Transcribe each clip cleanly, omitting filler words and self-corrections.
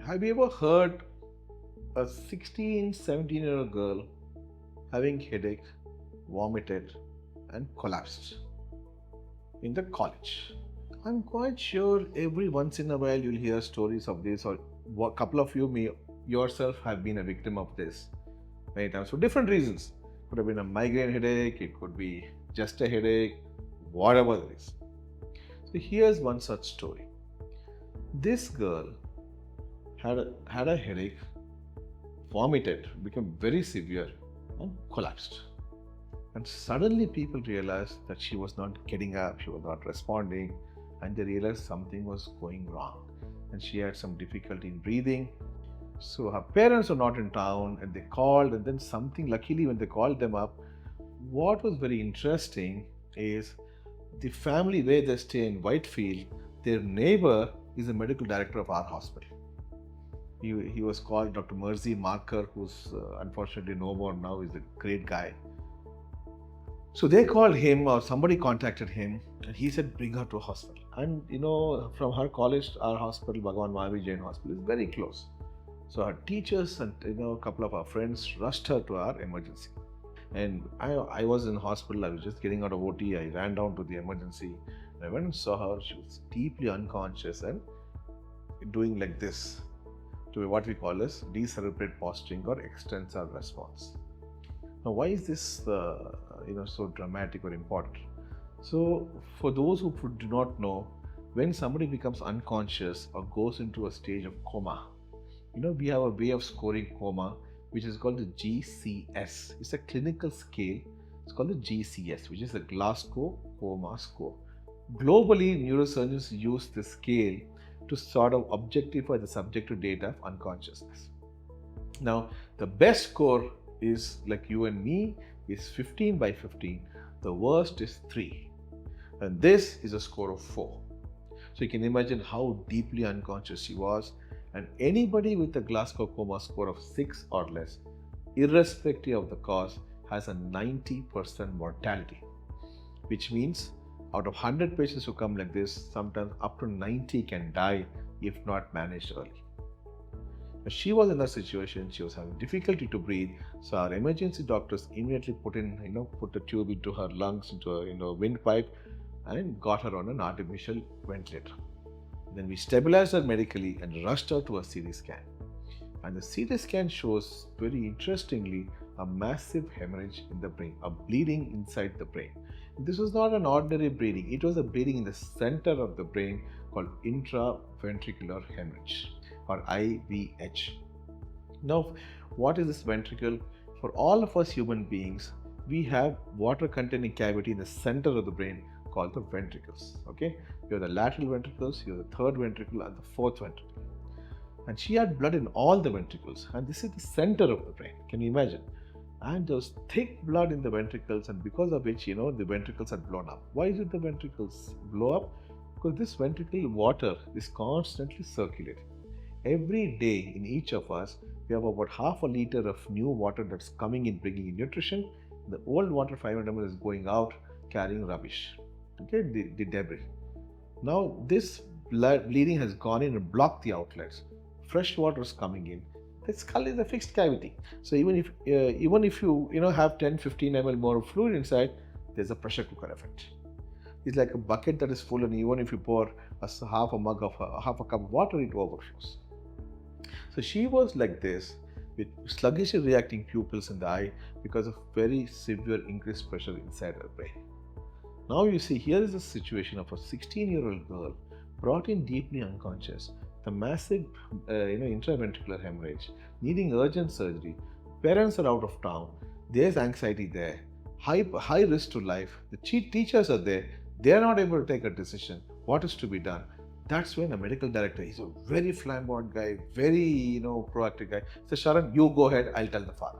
Have you ever heard a 16, 17-year-old girl having headache, vomited, and collapsed in the college? I'm quite sure every once in a while you'll hear stories of this, or a couple of you may yourself have been a victim of this many times for different reasons. Could have been a migraine headache, it could be just a headache, whatever it is. So here's one such story. This girl had a headache, vomited, became very severe, and collapsed. And suddenly people realized that she was not getting up, she was not responding, and they realized something was going wrong. And she had some difficulty in breathing. So her parents were not in town and they called, and then something, luckily, when they called them up, what was very interesting is the family where they stay in Whitefield, their neighbor is the medical director of our hospital. He was called Dr. Merzi Marker, who's unfortunately no more now. He's a great guy. So they called him, or somebody contacted him, and he said, bring her to a hospital. And from her college, our hospital, Bhagwan Mahavir Jain Hospital, is very close. So her teachers and a couple of our friends rushed her to our emergency. And I was in hospital, I was just getting out of OT, I ran down to the emergency. And I went and saw her, she was deeply unconscious and doing like this, to what we call as decerebrate posturing or extensor response. Now, why is this so dramatic or important? So, for those who do not know, when somebody becomes unconscious or goes into a stage of coma, we have a way of scoring coma, which is called the GCS. It's a clinical scale. It's called the GCS, which is the Glasgow Coma Score. Globally, neurosurgeons use this scale to sort of objectify the subjective data of unconsciousness. Now, the best score is, like you and me, is 15 by 15. The worst is 3. And this is a score of 4. So you can imagine how deeply unconscious she was. And anybody with a Glasgow coma score of 6 or less, irrespective of the cause, has a 90% mortality, which means out of 100 patients who come like this, sometimes up to 90 can die if not managed early. But she was in a situation, she was having difficulty to breathe, so our emergency doctors immediately put a tube into her lungs, into a windpipe, and got her on an artificial ventilator. Then we stabilized her medically and rushed her to a CT scan. And the CT scan shows, very interestingly, a massive hemorrhage in the brain, a bleeding inside the brain. This was not an ordinary bleeding, it was a bleeding in the center of the brain called intraventricular hemorrhage, or IVH. Now, what is this ventricle? For all of us human beings, we have water containing cavity in the center of the brain called the ventricles. Okay, you have the lateral ventricles, you have the third ventricle and the fourth ventricle. And she had blood in all the ventricles, and this is the center of the brain. Can you imagine? And there was thick blood in the ventricles, and because of which, the ventricles had blown up. Why did the ventricles blow up? Because this ventricle water is constantly circulating. Every day in each of us, we have about half a liter of new water that's coming in, bringing in nutrition. The old water, 500 ml, is going out, carrying rubbish. Okay, the debris. Now this bleeding has gone in and blocked the outlets. Fresh water is coming in. The skull is a fixed cavity. So even if you have 10-15 ml more fluid inside, there's a pressure cooker effect. It's like a bucket that is full, and even if you pour half a cup of water, it overflows. So she was like this, with sluggishly reacting pupils in the eye because of very severe increased pressure inside her brain. Now you see, here is the situation of a 16-year-old girl brought in deeply unconscious, the massive intraventricular hemorrhage, needing urgent surgery. Parents are out of town, there's anxiety there, high risk to life, the teachers are there, they are not able to take a decision. What is to be done? That's when a medical director, he's a very flamboyant guy, very proactive guy, says, Sharan, you go ahead, I'll tell the father.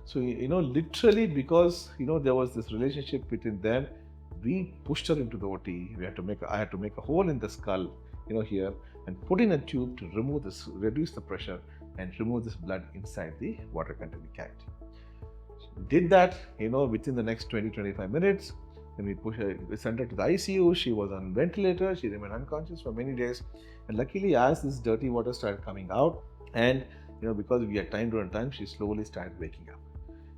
So literally, because there was this relationship between them, we pushed her into the OT. I had to make a hole in the skull, here, and put in a tube to remove this, reduce the pressure, and remove this blood inside the water containing cavity. Did that, within the next 20-25 minutes. Then we sent her to the ICU. She was on ventilator. She remained unconscious for many days. And luckily, as this dirty water started coming out, and because we had time to run time, she slowly started waking up.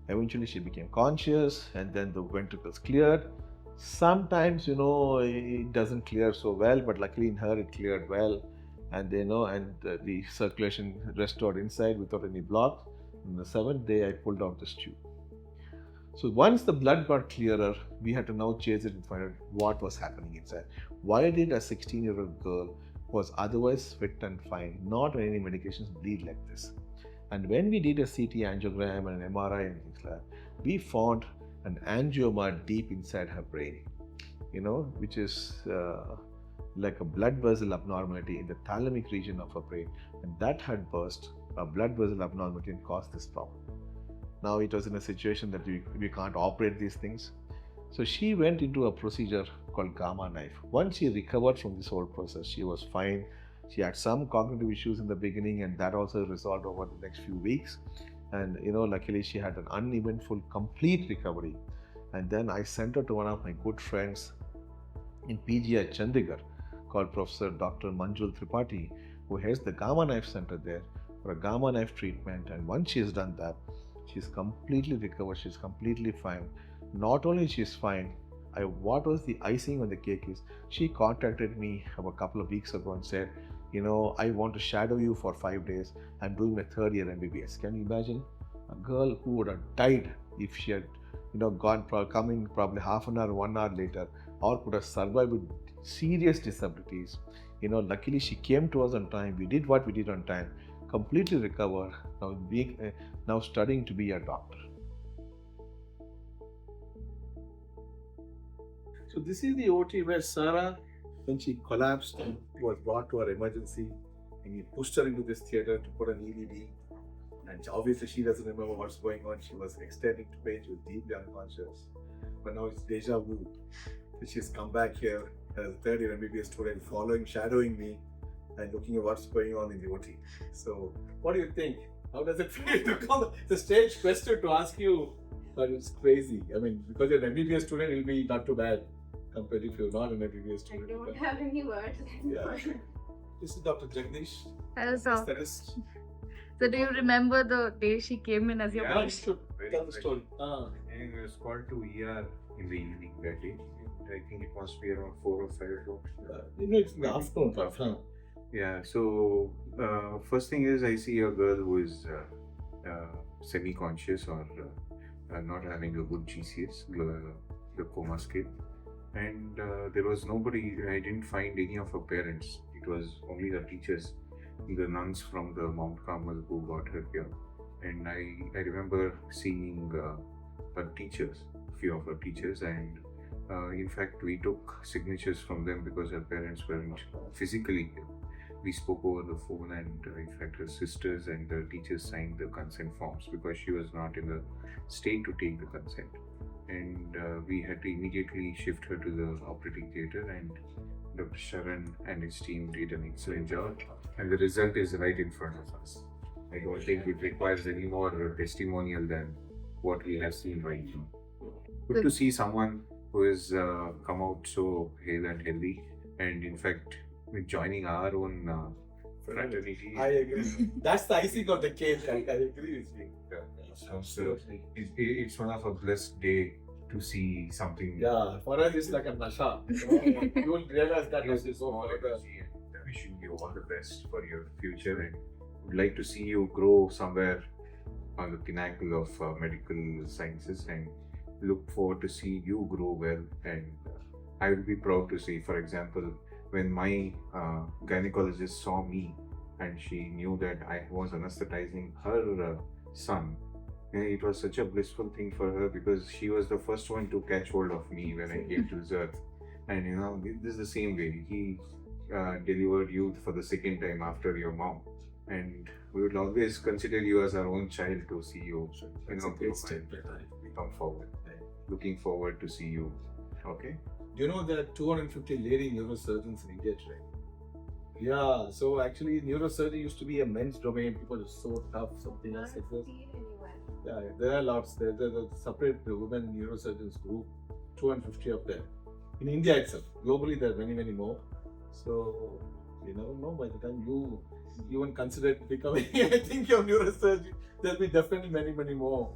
Eventually, she became conscious, and then the ventricles cleared. Sometimes, it doesn't clear so well, but luckily in her, it cleared well, and the circulation restored inside without any block. On the 7th day, I pulled out this tube. So once the blood got clearer, we had to now chase it and find out what was happening inside. Why did a 16-year-old girl who was otherwise fit and fine, not on any medications, bleed like this? And when we did a CT angiogram and an MRI and things like that, we found an angioma deep inside her brain, which is like a blood vessel abnormality in the thalamic region of her brain. And that had burst, a blood vessel abnormality, and caused this problem. Now it was in a situation that we can't operate these things. So she went into a procedure called gamma knife. Once she recovered from this whole process, she was fine. She had some cognitive issues in the beginning, and that also resolved over the next few weeks. And luckily she had an uneventful, complete recovery. And then I sent her to one of my good friends in PG at Chandigarh called Professor Dr. Manjul Tripathi, who heads the gamma knife center there for a gamma knife treatment. And once she's done that, she's completely recovered. She's completely fine. Not only she's fine, what was the icing on the cake is she contacted me a couple of weeks ago and said, I want to shadow you for 5 days. I'm doing my 3rd year MBBS. Can you imagine a girl who would have died if she had, come in probably half an hour, 1 hour later, or could have survived with serious disabilities. Luckily she came to us on time. We did what we did on time. Completely recovered. Now studying to be a doctor. So this is the OT where Sarah, when she collapsed, was brought to our emergency, and we pushed her into this theater to put an EVD. And obviously she doesn't remember what's going on. She was extending to pain. She was deeply unconscious. But now it's deja vu. So she's come back here as a 3rd year MBBS student, shadowing me and looking at what's going on in the OT. So what do you think? How does it feel to come? It's a strange question to ask you, but it's crazy. I mean, because you're an MBBS student, it'll be not too bad compared if you're not an MBBS student. I don't have any words. Yeah. This is Dr. Jagdish. Hello, sir. Therapist. So do you remember the day she came in as your Yeah, patient? you should tell the story. And it was called to ER in the evening that day. I think it must be around 4 or 5 o'clock. It's in the afternoon. Yeah, so first thing is I see a girl who is semi-conscious or not having a good GCS, the coma scale. And there was nobody, I didn't find any of her parents. It was only her teachers, the nuns from the Mount Carmel who got her here. And I remember seeing her teachers, a few of her teachers, and in fact we took signatures from them because her parents weren't physically here. We spoke over the phone, and in fact her sisters and the teachers signed the consent forms because she was not in the state to take the consent. And we had to immediately shift her to the operating theatre, and Dr. Sharan and his team did an excellent job, and the result is right in front of us. I don't think it requires any more testimonial than what we have seen right now. Good to see someone who has come out so hale and healthy, and in fact joining our own fraternity. I agree. That's the icing of the cake. I agree with you. So it's one of a blessed day to see something. Yeah, for us it's like a nasha. You will realize that Yes, as it's you go more further. energy, and wishing you all the best for your future, and would like to see you grow somewhere on the pinnacle of medical sciences, and look forward to see you grow well. And I will be proud to see, for example, when my gynecologist saw me and she knew that I was anesthetizing her son, it was such a blissful thing for her because she was the first one to catch hold of me when I came to this earth. And this is the same way. He delivered you for the second time after your mom. And we would always consider you as our own child to see you, grow and come forward. Looking forward to see you. Okay? Do you know there are 250 lady neurosurgeons in India today? Yeah, so actually neurosurgery used to be a men's domain. People are so tough, something else like this. Yeah, there are lots. There's a separate women neurosurgeons group 250 of them. In India itself, globally there are many, many more. So you never know, by the time you even consider becoming, I think your neurosurgeon, there'll be definitely many, many more.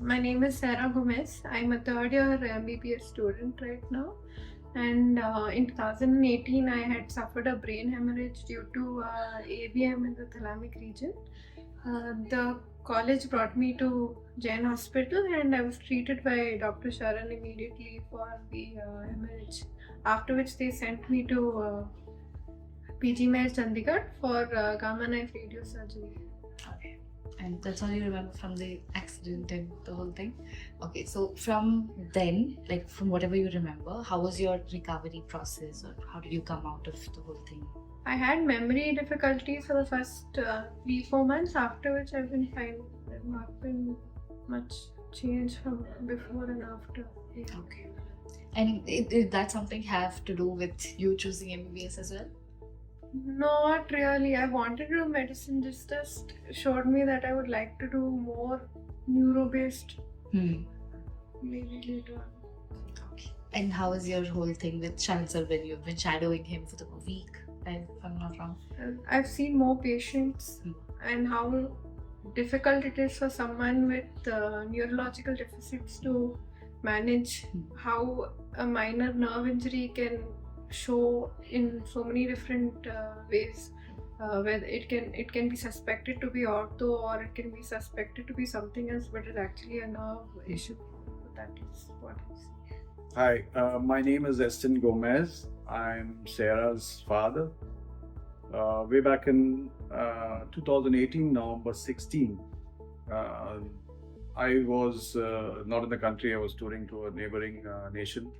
My name is Sarah Gomez. I'm a third year MBBS student right now. And in 2018, I had suffered a brain hemorrhage due to AVM in the thalamic region. The college brought me to Jain Hospital and I was treated by Dr. Sharan immediately for the hemorrhage. After which they sent me to PG Mayor Chandigarh for gamma knife radiosurgery. Okay. And that's all you remember from the accident and the whole thing? Okay, so from then, like from whatever you remember, how was your recovery process or how did you come out of the whole thing? I had memory difficulties for the first 3-4 months, after which I've been fine. There's not been much change from before and after. Yeah. Okay. And did that something have to do with you choosing MBBS as well? Not really. I wanted to do medicine, just showed me that I would like to do more neuro-based maybe later on. Okay. And how was your whole thing with Sharan sir when you've been shadowing him for the week, if I'm not wrong? I've seen more patients and how difficult it is for someone with neurological deficits to manage, how a minor nerve injury can show in so many different ways, where it can be suspected to be ortho or it can be suspected to be something else, but it's actually a nerve issue. That is what I see. Hi, my name is Estin Gomez. I'm Sarah's father. Way back in 2018, November 16, I was not in the country. I was touring to a neighboring nation.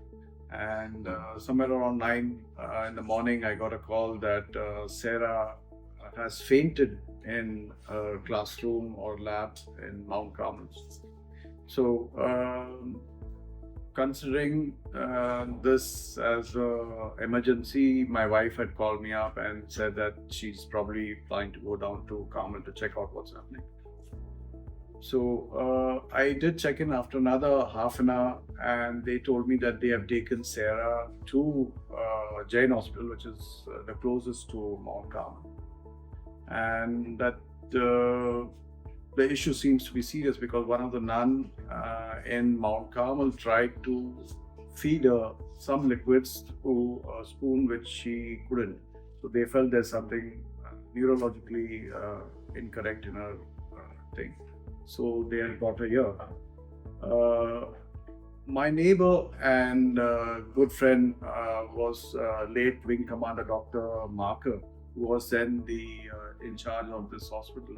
And somewhere around 9 in the morning, I got a call that Sarah has fainted in her classroom or lab in Mount Carmel. So, considering this as an emergency, my wife had called me up and said that she's probably planning to go down to Carmel to check out what's happening. So I did check in after another half an hour, and they told me that they have taken Sarah to Jain Hospital, which is the closest to Mount Carmel, and that the issue seems to be serious because one of the nuns in Mount Carmel tried to feed her some liquids through a spoon which she couldn't. So they felt there's something neurologically incorrect in her thing. So they had brought her here. My neighbor and good friend was late Wing Commander Dr. Marker, who was then in charge of this hospital.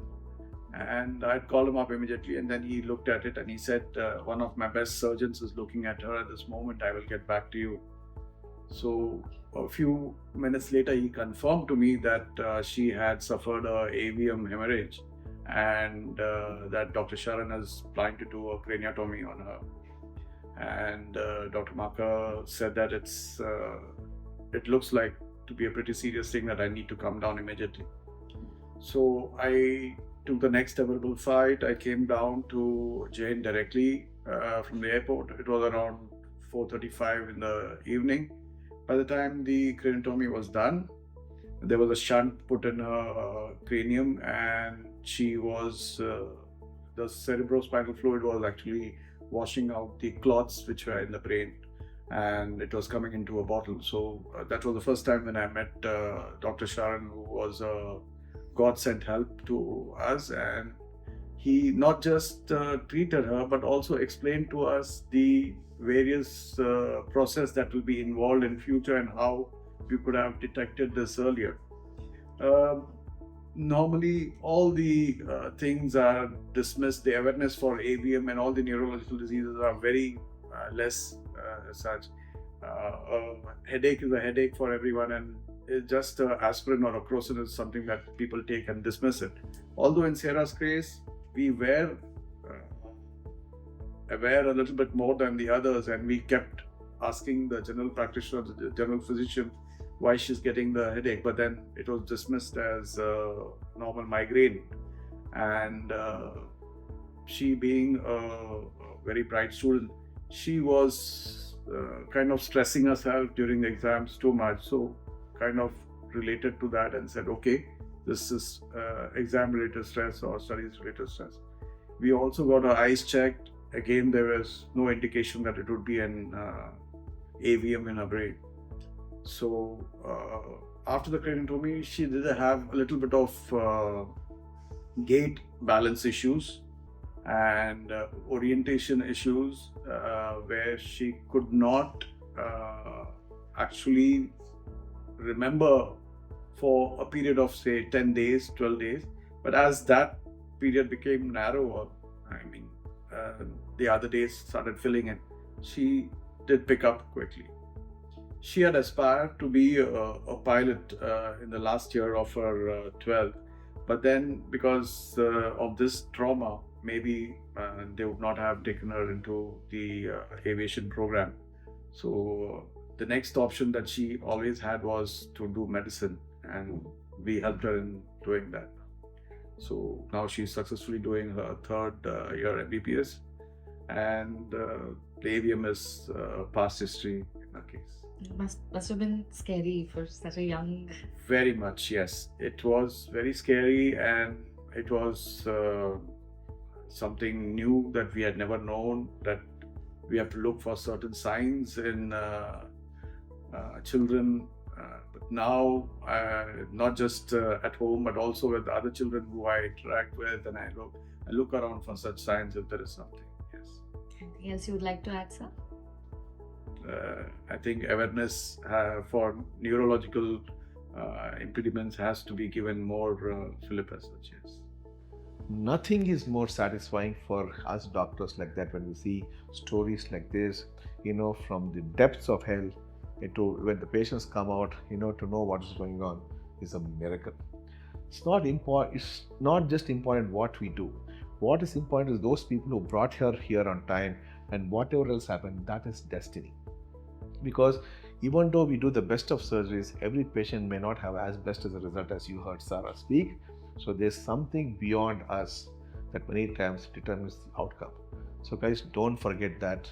And I'd called him up immediately, and then he looked at it and he said, one of my best surgeons is looking at her at this moment. I will get back to you. So a few minutes later, he confirmed to me that she had suffered a AVM hemorrhage, and that Dr. Sharan is planning to do a craniotomy on her. And Dr. Marker said that it looks like to be a pretty serious thing, that I need to come down immediately. So I took the next available flight. I came down to Jain directly from the airport. It was around 4:35 in the evening. By the time the craniotomy was done, there was a shunt put in her cranium, and she was the cerebrospinal fluid was actually washing out the clots which were in the brain, and it was coming into a bottle. So that was the first time when I met Dr. Sharan, who was a God-sent help to us, and he not just treated her but also explained to us the various process that will be involved in future and how we could have detected this earlier. Normally, all the things are dismissed. The awareness for AVM and all the neurological diseases are very less such. A headache is a headache for everyone, and it's just aspirin or a crocin is something that people take and dismiss it. Although in Sarah's case, we were aware a little bit more than the others, and we kept asking the general practitioner, the general physician, why she's getting the headache, but then it was dismissed as normal migraine. and she being a very bright student, she was kind of stressing herself during the exams too much. So kind of related to that and said, okay, this is exam related stress or studies related stress. We also got her eyes checked. Again, there was no indication that it would be an AVM in her brain. So after the craniotomy, she did have a little bit of gait balance issues and orientation issues where she could not actually remember for a period of say 10 days, 12 days. But as that period became narrower, I mean, the other days started filling in, she did pick up quickly. She had aspired to be a pilot in the last year of her 12th, but then because of this trauma, maybe they would not have taken her into the aviation program. So the next option that she always had was to do medicine, and we helped her in doing that. So now she's successfully doing her third year MBBS, and the AVM is past history in her case. It must have been scary for such a young. Very much, yes. It was very scary, and it was something new that we had never known, that we have to look for certain signs in children. But now, not just at home, but also with other children who I interact with, and I look around for such signs if there is something. Yes. Anything else you would like to add, sir? I think awareness for neurological impediments has to be given more fillip as such. Yes. Nothing is more satisfying for us doctors like that when we see stories like this, from the depths of hell into when the patients come out, to know what is going on is a miracle. It's not just important what we do. What is important is those people who brought her here on time, and whatever else happened, that is destiny. Because even though we do the best of surgeries, every patient may not have as best as a result as you heard Sarah speak. So there's something beyond us that many times determines the outcome. So guys, don't forget that,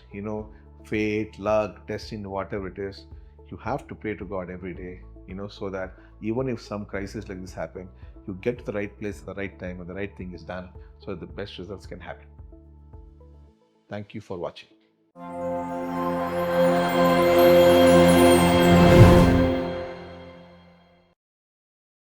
fate, luck, destiny, whatever it is, you have to pray to God every day, so that even if some crisis like this happen, you get to the right place at the right time and the right thing is done so that the best results can happen. Thank you for watching.